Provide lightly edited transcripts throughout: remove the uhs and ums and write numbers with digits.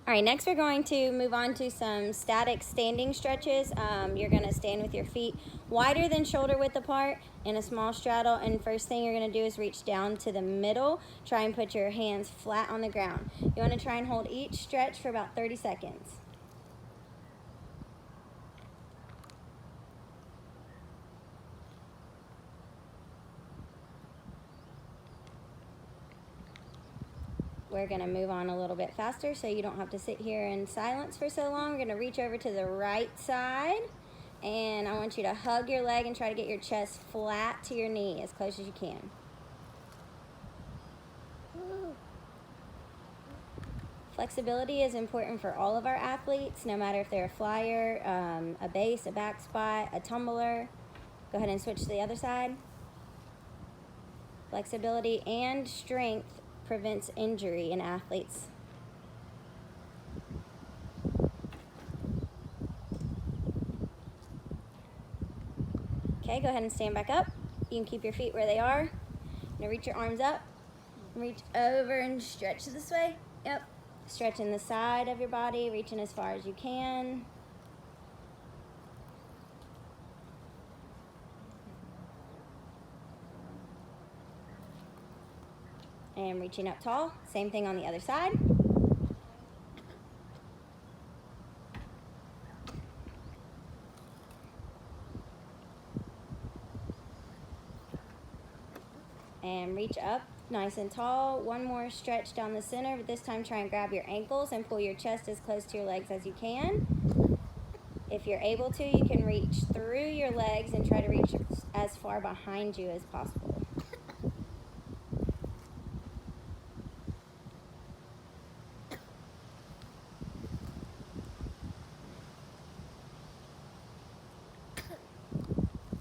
All right, next we're going to move on to some static standing stretches. You're going to stand with your feet wider than shoulder width apart in a small straddle, and first thing you're going to do is reach down to the middle. Try and put your hands flat on the ground. You want to try and hold each stretch for about 30 seconds. We're going to move on a little bit faster so you don't have to sit here in silence for so long. We're going to reach over to the right side, and I want you to hug your leg and try to get your chest flat to your knee as close as you can. Flexibility is important for all of our athletes, no matter if they're a flyer, a base, a back spot, a tumbler. Go ahead and switch to the other side. Flexibility and strength prevents injury in athletes. Okay, go ahead and stand back up. You can keep your feet where they are. Now reach your arms up. Reach over and stretch this way. Yep. Stretching the side of your body, reaching as far as you can. And reaching up tall. Same thing on the other side. And reach up nice and tall. One more stretch down the center, but this time try and grab your ankles and pull your chest as close to your legs as you can. If you're able to, you can reach through your legs and try to reach as far behind you as possible.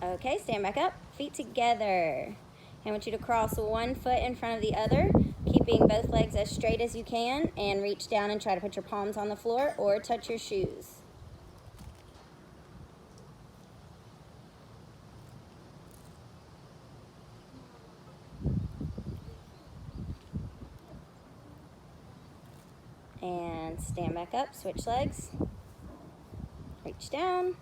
Okay, stand back up, feet together. I want you to cross one foot in front of the other, keeping both legs as straight as you can, and reach down and try to put your palms on the floor or touch your shoes. And stand back up, switch legs, reach down.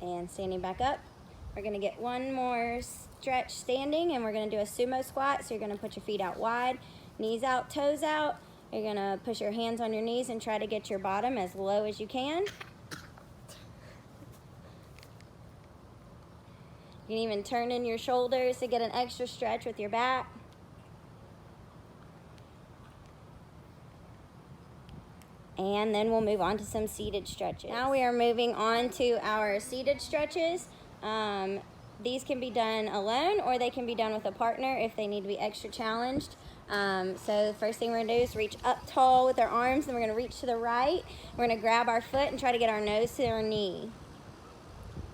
And standing back up, we're going to get one more stretch standing, and we're going to do a sumo squat. So you're going to put your feet out wide, knees out, toes out. You're going to push your hands on your knees and try to get your bottom as low as you can. You can even turn in your shoulders to get an extra stretch with your back. And then we'll move on to some seated stretches. Now we are moving on to our seated stretches. These can be done alone, or they can be done with a partner if they need to be extra challenged. So the first thing we're gonna do is reach up tall with our arms, then we're gonna reach to the right. We're gonna grab our foot and try to get our nose to our knee.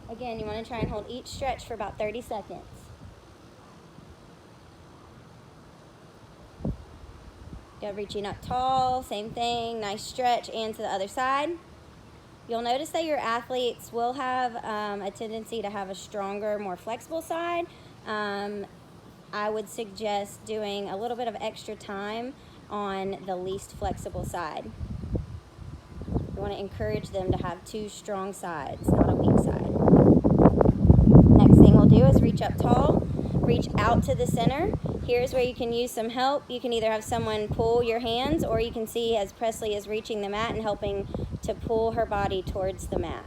Again, you wanna try and hold each stretch for about 30 seconds. Go reaching up tall, same thing, nice stretch, and to the other side. You'll notice that your athletes will have a tendency to have a stronger, more flexible side. I would suggest doing a little bit of extra time on the least flexible side. You want to encourage them to have two strong sides, not a weak side. Next thing we'll do is reach up tall, reach out to the center. Here's where you can use some help. You can either have someone pull your hands, or you can see as Presley is reaching the mat and helping to pull her body towards the mat.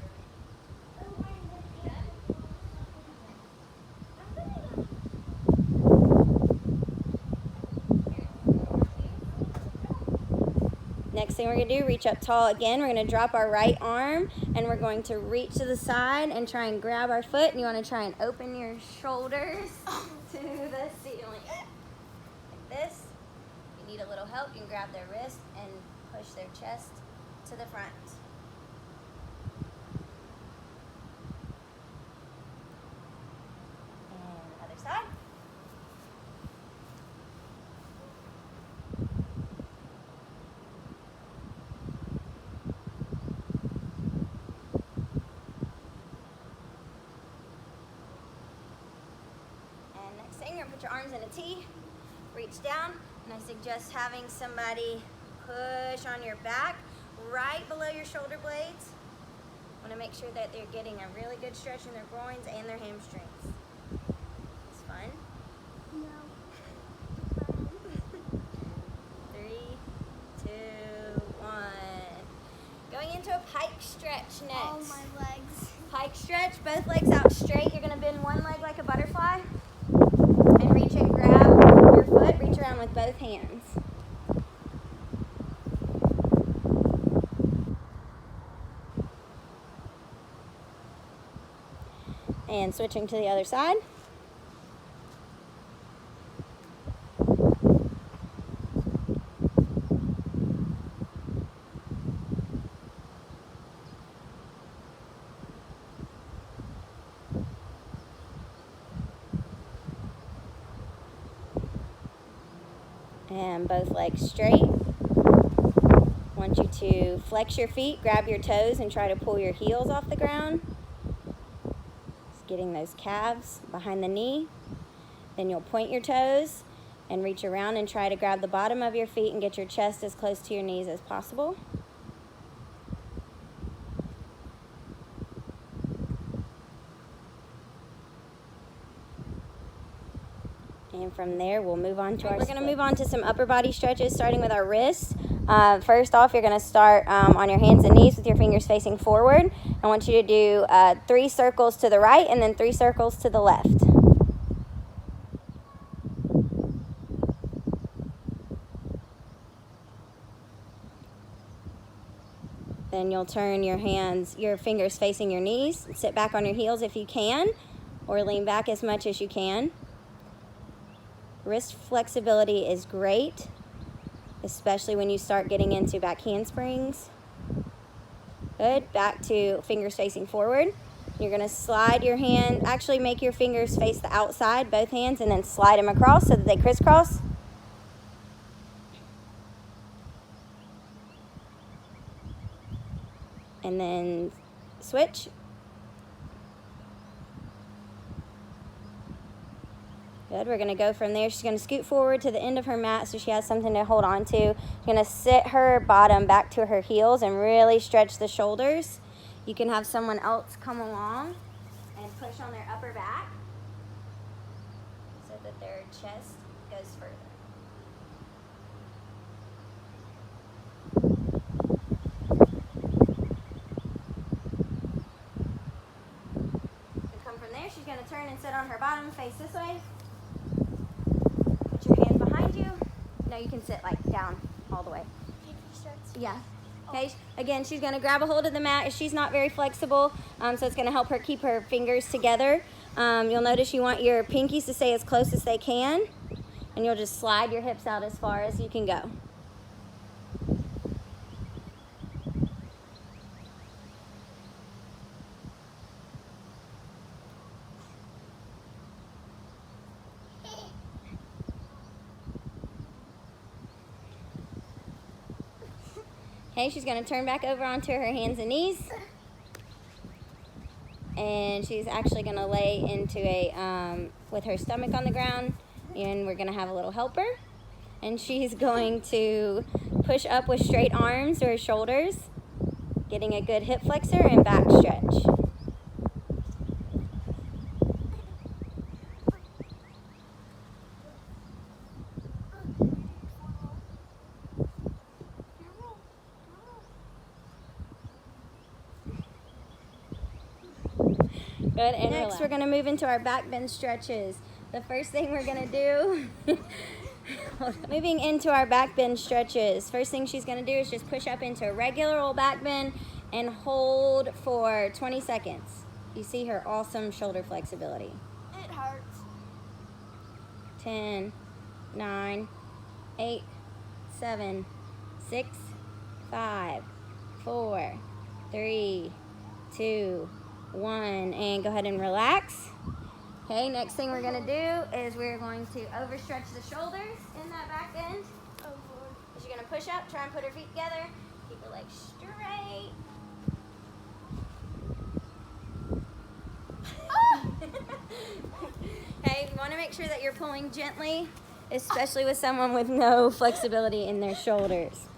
Next thing we're going to do, reach up tall again. We're going to drop our right arm, and we're going to reach to the side and try and grab our foot. And you want to try and open your shoulders to the ceiling. Like this. If you need a little help, you can grab their wrist and push their chest to the front. And other side. put your arms in a T, reach down, and I suggest having somebody push on your back right below your shoulder blades. Want to make sure that they're getting a really good stretch in their groins and their hamstrings. It's fun? No. 3, 2, 1. Going into a pike stretch next. All my legs. Pike stretch, both legs out straight. You're going to bend one leg like a butterfly and reach and grab your foot. Reach around with both hands. And switching to the other side. And both legs straight. Want you to flex your feet, grab your toes, and try to pull your heels off the ground. Just getting those calves behind the knee. Then you'll point your toes and reach around and try to grab the bottom of your feet and get your chest as close to your knees as possible. And from there, we'll move on to our We're going to move on to some upper body stretches, starting with our wrists. First off, you're going to start on your hands and knees with your fingers facing forward. I want you to do 3 circles to the right and then 3 circles to the left. Then you'll turn your fingers facing your knees. Sit back on your heels if you can, or lean back as much as you can. Wrist flexibility is great, especially when you start getting into back handsprings. Good. Back to fingers facing forward. You're going to slide your hand, actually make your fingers face the outside, both hands, and then slide them across so that they crisscross. And then switch. Good. We're going to go from there. She's going to scoot forward to the end of her mat so she has something to hold on to. She's going to sit her bottom back to her heels and really stretch the shoulders. You can have someone else come along and push on their upper back so that their chest goes further. And come from there. She's going to turn and sit on her bottom, face this way. Put your hands behind you. No, you can sit like down all the way. Yeah. Okay, again, she's going to grab a hold of the mat. She's not very flexible, so it's going to help her keep her fingers together. You'll notice you want your pinkies to stay as close as they can, and you'll just slide your hips out as far as you can go. Okay, she's going to turn back over onto her hands and knees. And she's actually going to lay into with her stomach on the ground. And we're going to have a little helper. And she's going to push up with straight arms to her shoulders, getting a good hip flexor and back stretch. Good. And next we're going to move into our back bend stretches. The first thing we're going to do, moving into our back bend stretches. First thing she's going to do is just push up into a regular old back bend and hold for 20 seconds. You see her awesome shoulder flexibility. It hurts. 10, 9, 8, 7, 6, 5, 4, 3, 2, 1, and go ahead and relax. Okay, next thing we're going to do is we're going to overstretch the shoulders in that back bend. Oh, Lord. She's going to push up, try and put her feet together, keep her legs straight. Okay, you want to make make sure that you're pulling gently, especially with someone with no flexibility in their shoulders.